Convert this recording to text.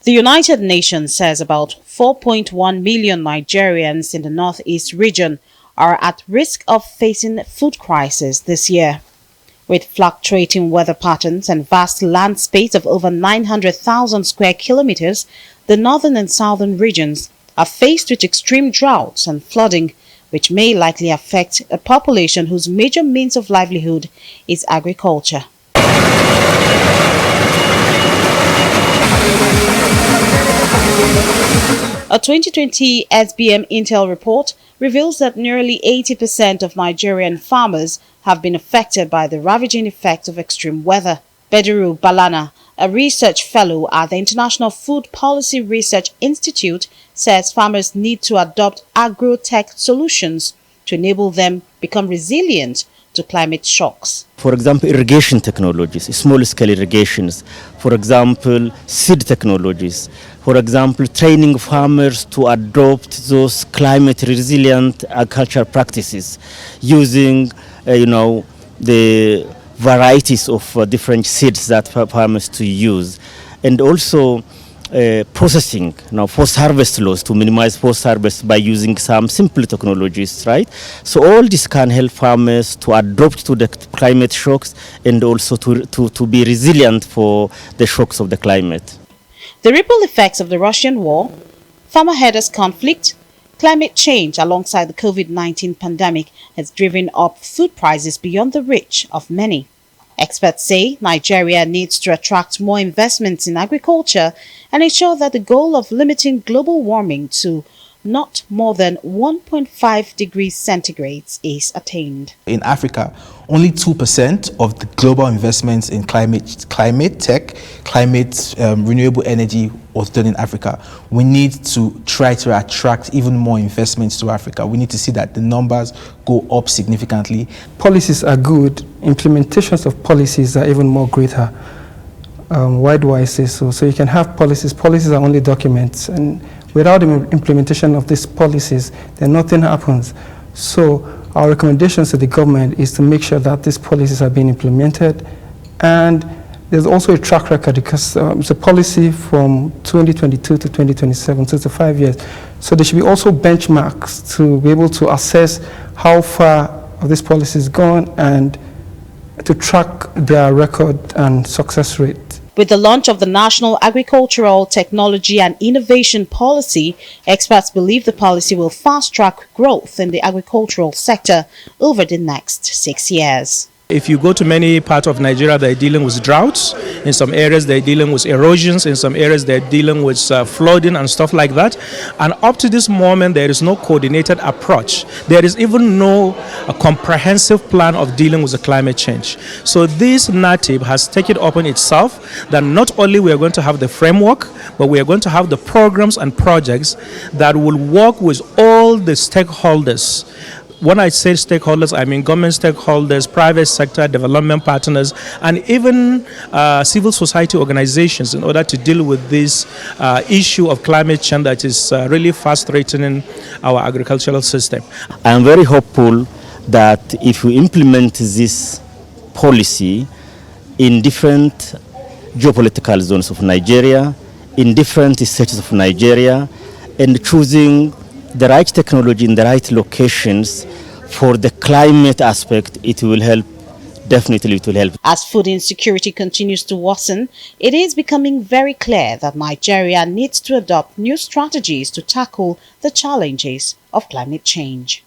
The United Nations says about 4.1 million Nigerians in the northeast region are at risk of facing food crisis this year. With fluctuating weather patterns and vast land space of over 900,000 square kilometers, the northern and southern regions are faced with extreme droughts and flooding, which may likely affect a population whose major means of livelihood is agriculture. A 2020 SBM Intel report reveals that nearly 80% of Nigerian farmers have been affected by the ravaging effects of extreme weather. Bediru Balana, a research fellow at the International Food Policy Research Institute, says farmers need to adopt agro-tech solutions to enable them become resilient to climate shocks. For example, irrigation technologies, small-scale irrigations. For example, seed technologies. For example, training farmers to adopt those climate-resilient agricultural practices using, the varieties of different seeds that farmers to use, and also processing, post-harvest loss to minimize post-harvest by using some simple technologies, right? So all this can help farmers to adapt to the climate shocks and also to be resilient for the shocks of the climate. The ripple effects of the Russian war, farmer herders conflict, climate change alongside the COVID-19 pandemic has driven up food prices beyond the reach of many. Experts say Nigeria needs to attract more investments in agriculture and ensure that the goal of limiting global warming to not more than 1.5 degrees centigrade is attained. In Africa, only 2% of the global investments in climate tech, renewable energy was done in Africa. We need to try to attract even more investments to Africa. We need to see that the numbers go up significantly. Policies are good, implementations of policies are even more greater. Why do I say so? So you can have policies. Policies are only documents, and without the implementation of these policies, then nothing happens. So our recommendations to the government is to make sure that these policies are being implemented. And there's also a track record because it's a policy from 2022 to 2027, so it's 5 years. So there should be also benchmarks to be able to assess how far of this policy is gone and to track their record and success rate. With the launch of the National Agricultural Technology and Innovation Policy, experts believe the policy will fast-track growth in the agricultural sector over the next 6 years. If you go to many parts of Nigeria, they're dealing with droughts. In some areas, they're dealing with erosions. In some areas, they're dealing with flooding and stuff like that. And up to this moment, there is no coordinated approach. There is even no comprehensive plan of dealing with the climate change. So this narrative has taken upon itself that not only we are going to have the framework, but we are going to have the programs and projects that will work with all the stakeholders. When I say stakeholders, I mean government stakeholders, private sector, development partners, and even civil society organizations in order to deal with this issue of climate change that is really fast threatening our agricultural system. I am very hopeful that if we implement this policy in different geopolitical zones of Nigeria, in different states of Nigeria, and choosing the right technology in the right locations for the climate aspect, it will help. Definitely it will help. As food insecurity continues to worsen, it is becoming very clear that Nigeria needs to adopt new strategies to tackle the challenges of climate change.